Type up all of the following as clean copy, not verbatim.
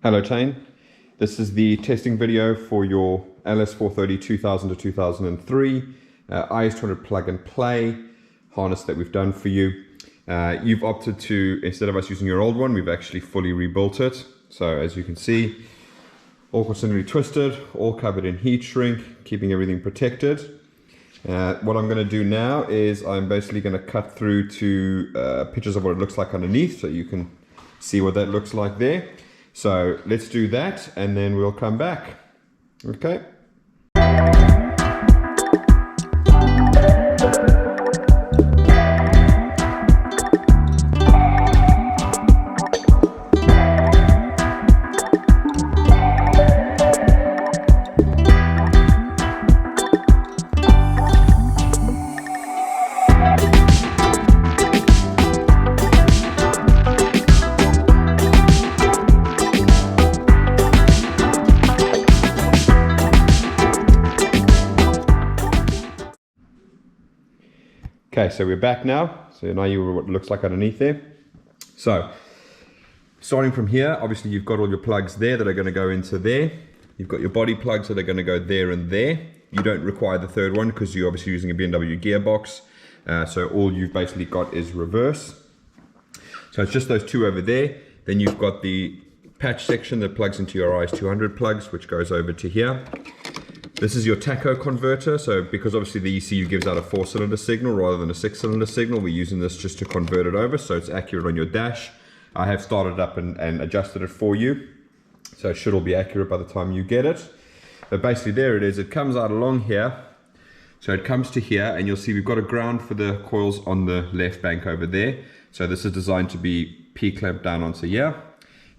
Hello Thijn, this is the testing video for your LS430 2000 to 2003 IS200 plug and play harness that we've done for you. You've opted to, instead of us using your old one, we've actually fully rebuilt it. So as you can see, all constantly twisted, all covered in heat shrink, keeping everything protected. What I'm going to do now is I'm basically going to cut through to pictures of what it looks like underneath so you can see what that looks like there. So let's do that and then we'll come back. Okay. Okay, so we're back now. So now you know what it looks like underneath there. So, starting from here, obviously you've got all your plugs there that are going to go into there. You've got your body plugs that are going to go there and there. You don't require the third one because you're obviously using a BMW gearbox. So all you've basically got is reverse. So it's just those two over there. Then you've got the patch section that plugs into your IS200 plugs, which goes over to here. This is your tacho converter, so because obviously the ECU gives out a 4-cylinder signal rather than a 6-cylinder signal, we're using this just to convert it over so it's accurate on your dash. I have started up and adjusted it for you, so it should all be accurate by the time you get it. But basically there it is, it comes out along here, so it comes to here and you'll see we've got a ground for the coils on the left bank over there. So this is designed to be P-clamped down onto here.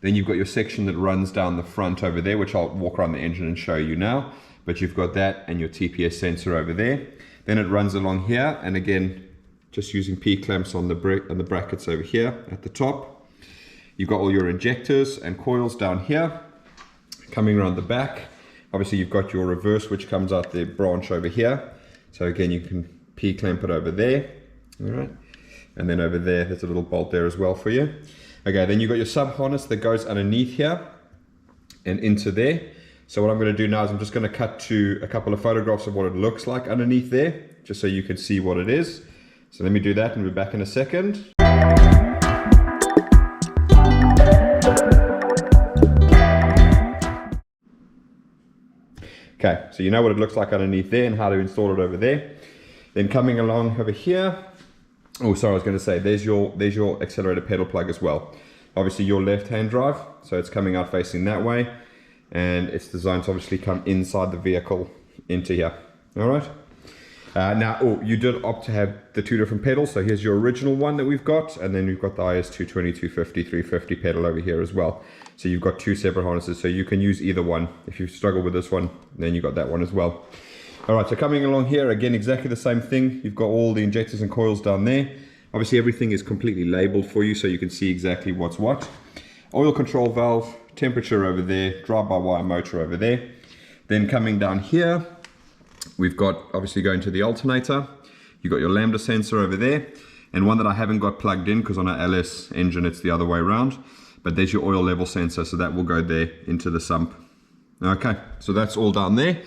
Then you've got your section that runs down the front over there, which I'll walk around the engine and show you now. But you've got that and your TPS sensor over there. Then it runs along here, and again, just using P-clamps on the brackets over here at the top. You've got all your injectors and coils down here. Coming around the back, obviously you've got your reverse, which comes out the branch over here. So again, you can P-clamp it over there. All right. And then over there, there's a little bolt there as well for you. Okay, then you've got your sub harness that goes underneath here and into there. So what I'm going to do now is I'm just going to cut to a couple of photographs of what it looks like underneath there, just so you can see what it is. So let me do that and we'll be back in a second. Okay, so you know what it looks like underneath there and how to install it over there. Then coming along over here, oh sorry, I was going to say there's your accelerator pedal plug as well. Obviously your left hand drive, so it's coming out facing that way. And it's designed to obviously come inside the vehicle into here. All right. Now, you did opt to have the two different pedals. So here's your original one that we've got, and then we've got the IS220, 250, 350 pedal over here as well. So you've got two separate harnesses, so you can use either one. If you struggle with this one, then you've got that one as well. All right, so coming along here, again, exactly the same thing. You've got all the injectors and coils down there. Obviously, everything is completely labeled for you, so you can see exactly what's what. Oil control valve, temperature over there, drive-by-wire motor over there. Then coming down here, we've got obviously going to the alternator. You've got your lambda sensor over there, and one that I haven't got plugged in because on an LS engine it's the other way around. But there's your oil level sensor, so that will go there into the sump. Okay, so that's all down there.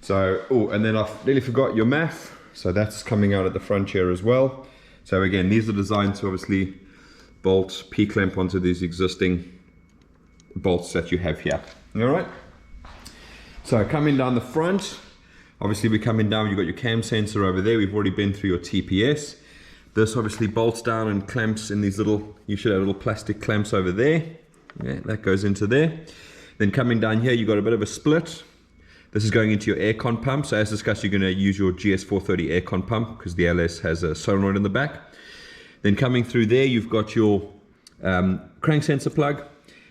So, oh, and then I've nearly forgot your MAF. So that's coming out at the front here as well. So again, these are designed to obviously bolt P-clamp onto these existing bolts that you have here. All right. So coming down the front, obviously we're coming down, you've got your cam sensor over there. We've already been through your TPS. This obviously bolts down and clamps in these little, you should have little plastic clamps over there. Yeah, that goes into there. Then coming down here, you've got a bit of a split. This is going into your aircon pump. So as discussed, you're going to use your GS430 aircon pump because the LS has a solenoid in the back. Then coming through there, you've got your crank sensor plug.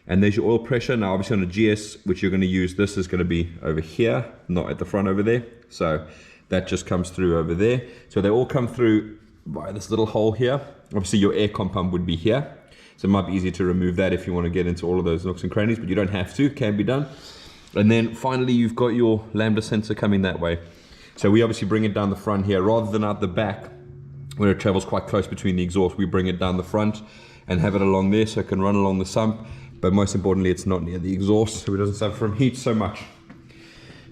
And there's your oil pressure. Now obviously on a GS, which you're going to use, this is going to be over here, not at the front over there. So that just comes through over there. So they all come through by this little hole here. Obviously your aircon pump would be here. So it might be easier to remove that if you want to get into all of those nooks and crannies, but you don't have to, can be done. And then finally you've got your lambda sensor coming that way. So we obviously bring it down the front here rather than out the back where it travels quite close between the exhaust. We bring it down the front and have it along there so it can run along the sump. but most importantly, it's not near the exhaust, so it doesn't suffer from heat so much.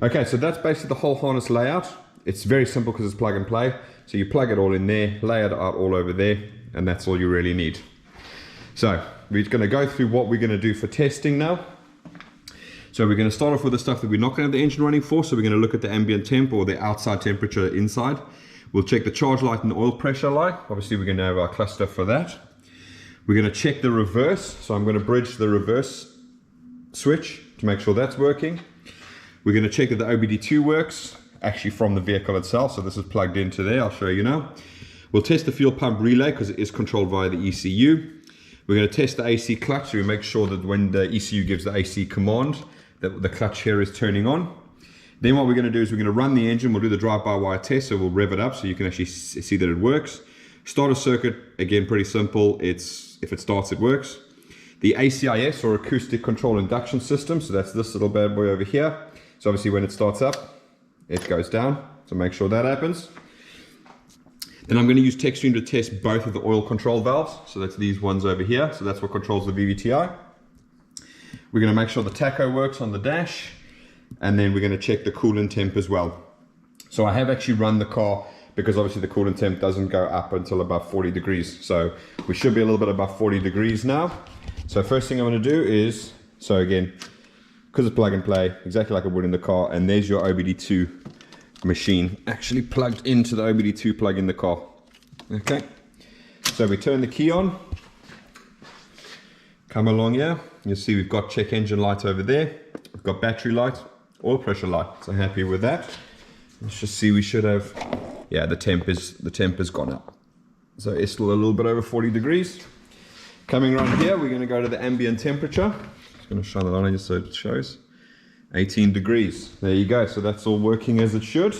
Okay, so that's basically the whole harness layout. It's very simple because it's plug and play. So you plug it all in there, lay it out all over there, and that's all you really need. So we're going to go through what we're going to do for testing now. So we're going to start off with the stuff that we're not going to have the engine running for. So we're going to look at the ambient temp, or the outside temperature inside. We'll check the charge light and the oil pressure light. Obviously we're going to have our cluster for that. We're going to check the reverse. So I'm going to bridge the reverse switch to make sure that's working. We're going to check that the OBD2 works, actually from the vehicle itself. So this is plugged into there, I'll show you now. We'll test the fuel pump relay because it is controlled via the ECU. We're going to test the AC clutch, so we make sure that when the ECU gives the AC command, that the clutch here is turning on. Then what we're going to do is we're going to run the engine. We'll do the drive-by-wire test, so we'll rev it up so you can actually see that it works. Starter circuit, again, pretty simple. If it starts, it works. The ACIS, or acoustic control induction system, so that's this little bad boy over here. So obviously when it starts up, it goes down, so make sure that happens. Then I'm going to use TechStream to test both of the oil control valves. So that's these ones over here. So that's what controls the VVT-i. We're going to make sure the tacho works on the dash. And then we're going to check the coolant temp as well. So I have actually run the car because obviously the coolant temp doesn't go up until about 40 degrees. So we should be a little bit above 40 degrees now. So first thing I'm going to do is, so again, because it's plug and play, exactly like I would in the car. And there's your OBD2 machine actually plugged into the OBD2 plug in the car. Okay, so we turn the key on, come along here, you'll see we've got check engine light over there, we've got battery light, oil pressure light, so happy with that. Let's just see, we should have, yeah, the temp has gone up, so it's still a little bit over 40 degrees. Coming around here, we're going to go to the ambient temperature. Just going to shine the light on you so it shows. 18 degrees. There you go. So that's all working as it should.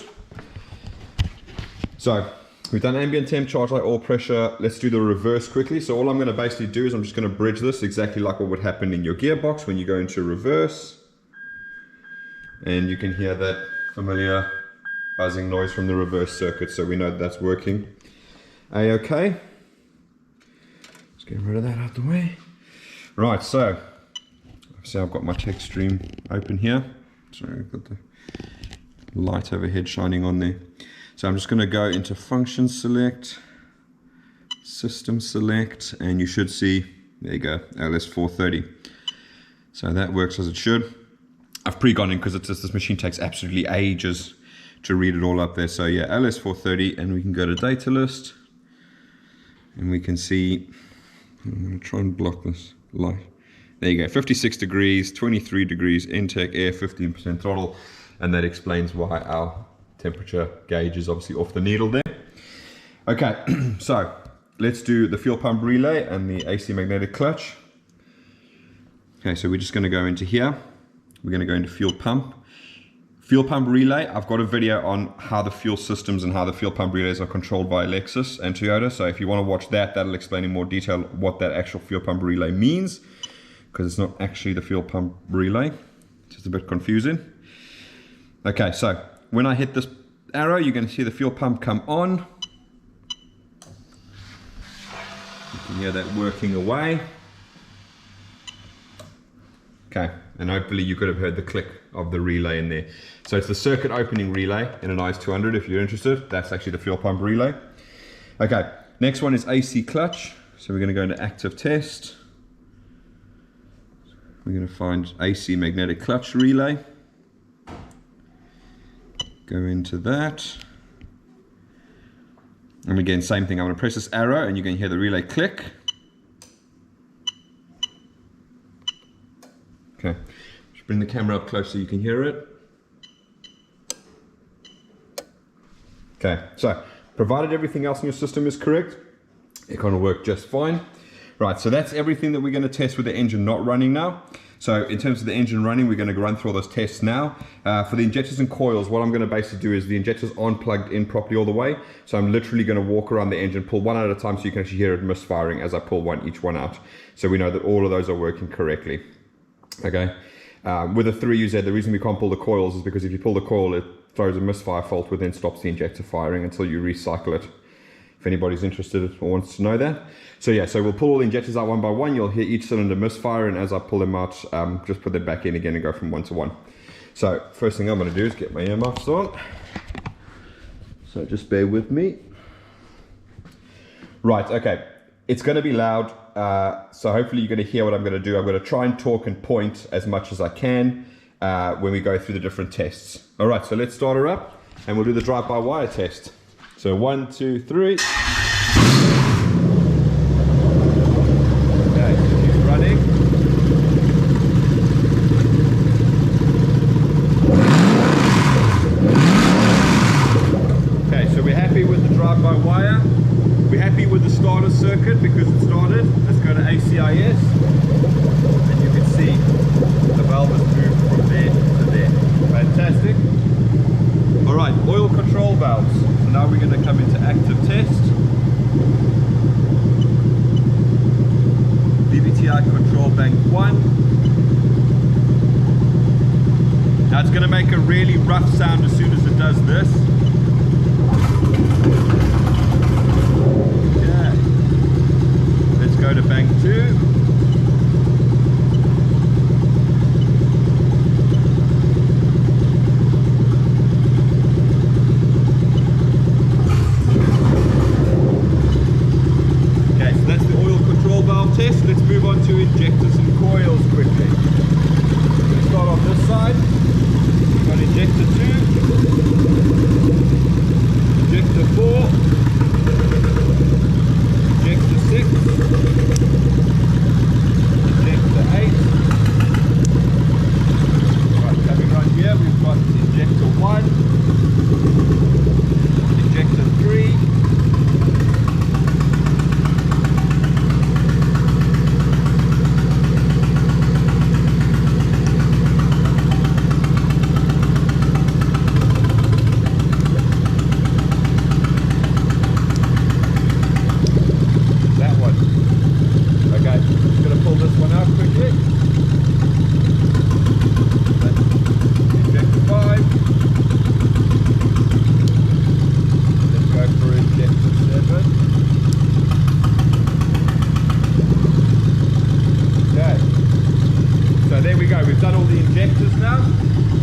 So we've done ambient temp, charge light, oil pressure. Let's do the reverse quickly. So all I'm going to basically do is I'm just going to bridge this exactly like what would happen in your gearbox when you go into reverse. And you can hear that familiar buzzing noise from the reverse circuit. So we know that's working. A-okay. Let's get rid of that out the way. Right, so see, I've got my TechStream open here. Sorry, I've got the light overhead shining on there. So I'm just going to go into function select, system select, and you should see, there you go, LS430. So that works as it should. I've pre-gone in because this machine takes absolutely ages to read it all up there. So yeah, LS430, and we can go to data list, and we can see, I'm going to try and block this light. There you go, 56 degrees, 23 degrees, intake air, 15% throttle, and that explains why our temperature gauge is obviously off the needle there. Okay, so let's do the fuel pump relay and the AC magnetic clutch. Okay, so we're just going to go into here. We're going to go into fuel pump. Fuel pump relay, I've got a video on how the fuel systems and how the fuel pump relays are controlled by Lexus and Toyota. So if you want to watch that, that'll explain in more detail what that actual fuel pump relay means, because it's not actually the fuel pump relay. It's just a bit confusing. Okay, so when I hit this arrow, you're going to see the fuel pump come on. You can hear that working away. Okay, and hopefully you could have heard the click of the relay in there. So it's the circuit opening relay in an IS200 if you're interested. That's actually the fuel pump relay. Okay, next one is AC clutch. So we're going to go into active test. We're going to find AC magnetic clutch relay. Go into that. And again, same thing. I'm going to press this arrow and you're going to hear the relay click. Okay. Just bring the camera up close so you can hear it. Okay. So, provided everything else in your system is correct, it kind of worked just fine. Right, so that's everything that we're going to test with the engine not running now. So in terms of the engine running, we're going to run through all those tests now. For the injectors and coils, what I'm going to basically do is the injectors aren't plugged in properly all the way. So I'm literally going to walk around the engine, pull one at a time so you can actually hear it misfiring as I pull each one out. So we know that all of those are working correctly. Okay. With the 3UZ, the reason we can't pull the coils is because if you pull the coil, it throws a misfire fault, which then stops the injector firing until you recycle it if anybody's interested or wants to know that. So yeah, so we'll pull all the injectors out one by one. You'll hear each cylinder misfire, and as I pull them out, just put them back in again and go from one to one. So first thing I'm going to do is get my earmuffs on. So just bear with me. Right, okay. It's going to be loud, so hopefully you're going to hear what I'm going to do. I'm going to try and talk and point as much as I can when we go through the different tests. All right, so let's start her up and we'll do the drive-by-wire test. So 1, 2, 3. Okay, she's running. Okay, so we're happy with the drive-by-wire. We're happy with the starter circuit because it started. Let's go to ACIS, and you can see the valve has moved from there to there. Fantastic. All right, oil control valves. So now we're going to come into active test. VVT-i control bank 1. Now it's going to make a really rough sound as soon as it does this. Go to bank 2. Okay, so that's the oil control valve test. Let's move on to injectors and coils quickly. We'll start on this side. We've got injector 2, injector 4, injector 6, injector 8. Right, coming right here, we've got injector 1, injector 3, we've done all the injectors now,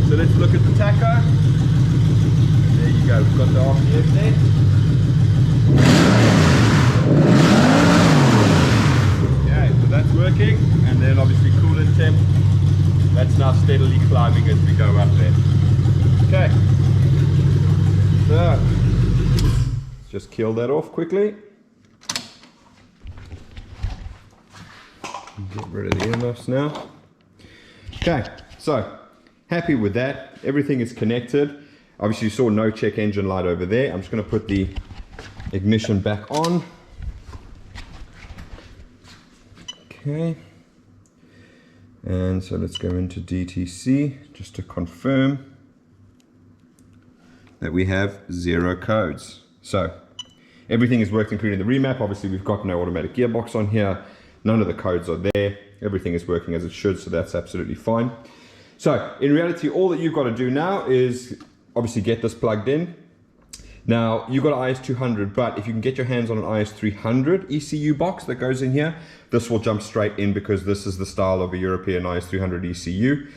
so let's look at the tacho. There you go, we've got the RPM there. Okay, so that's working, and then obviously coolant temp, that's now steadily climbing as we go up there. Okay, so let's just kill that off quickly. Get rid of the earmuffs now. Okay, so happy with that. Everything is connected. Obviously you saw no check engine light over there. I'm just going to put the ignition back on. Okay, and so let's go into DTC just to confirm that we have 0 codes. So everything is worked, including the remap. Obviously we've got no automatic gearbox on here. None of the codes are there. Everything is working as it should, so that's absolutely fine. So in reality, all that you've got to do now is obviously get this plugged in. Now you've got an IS200, but if you can get your hands on an IS300 ECU box that goes in here, this will jump straight in because this is the style of a European IS300 ECU,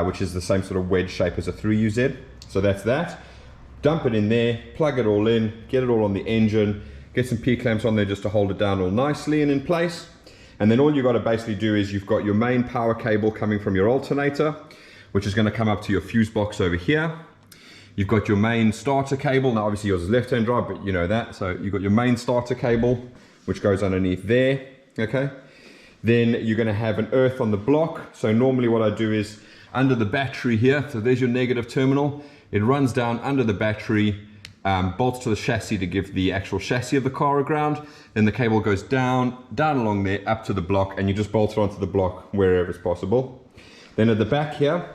which is the same sort of wedge shape as a 3UZ. So that's that. Dump it in there, plug it all in, get it all on the engine, get some P-clamps on there just to hold it down all nicely and in place. And then all you've got to basically do is you've got your main power cable coming from your alternator, which is going to come up to your fuse box over here. You've got your main starter cable. Now obviously yours is left-hand drive, but you know that. So you've got your main starter cable, which goes underneath there, okay? Then you're going to have an earth on the block. So normally what I do is under the battery here, so there's your negative terminal. It runs down under the battery, bolts to the chassis to give the actual chassis of the car a ground. Then the cable goes down along there, up to the block, and you just bolt it onto the block wherever it's possible. Then at the back here,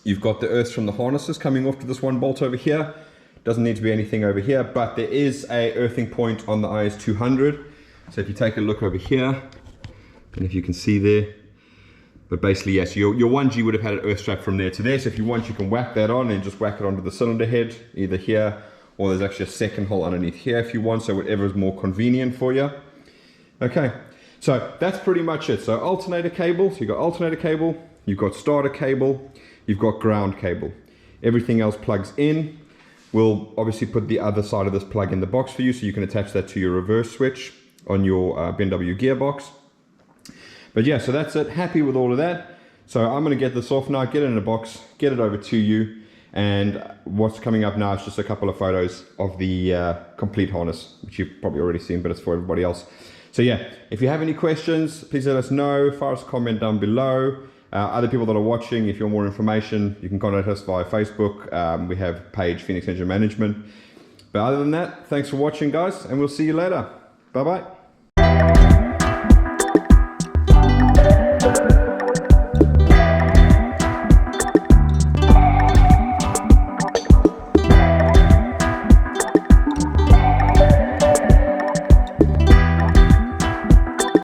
you've got the earths from the harnesses coming off to this one bolt over here. Doesn't need to be anything over here, but there is a earthing point on the IS200. So if you take a look over here, and if you can see there, but basically yes, your 1G would have had an earth strap from there to there. So if you want, you can whack that on and just whack it onto the cylinder head, either here or there's actually a second hole underneath here if you want, so whatever is more convenient for you. Okay, so that's pretty much it. So alternator cable, so you've got alternator cable, you've got starter cable, you've got ground cable. Everything else plugs in. We'll obviously put the other side of this plug in the box for you, so you can attach that to your reverse switch on your BMW gearbox. But yeah, so that's it. Happy with all of that. So I'm going to get this off now, get it in a box, get it over to you. And what's coming up now is just a couple of photos of the complete harness, which you've probably already seen, but it's for everybody else. So yeah, if you have any questions, please let us know. First comment down below. Other people that are watching, if you want more information, you can contact us via Facebook. We have a page, Phoenix Engine Management. But other than that, thanks for watching, guys, and we'll see you later. Bye-bye.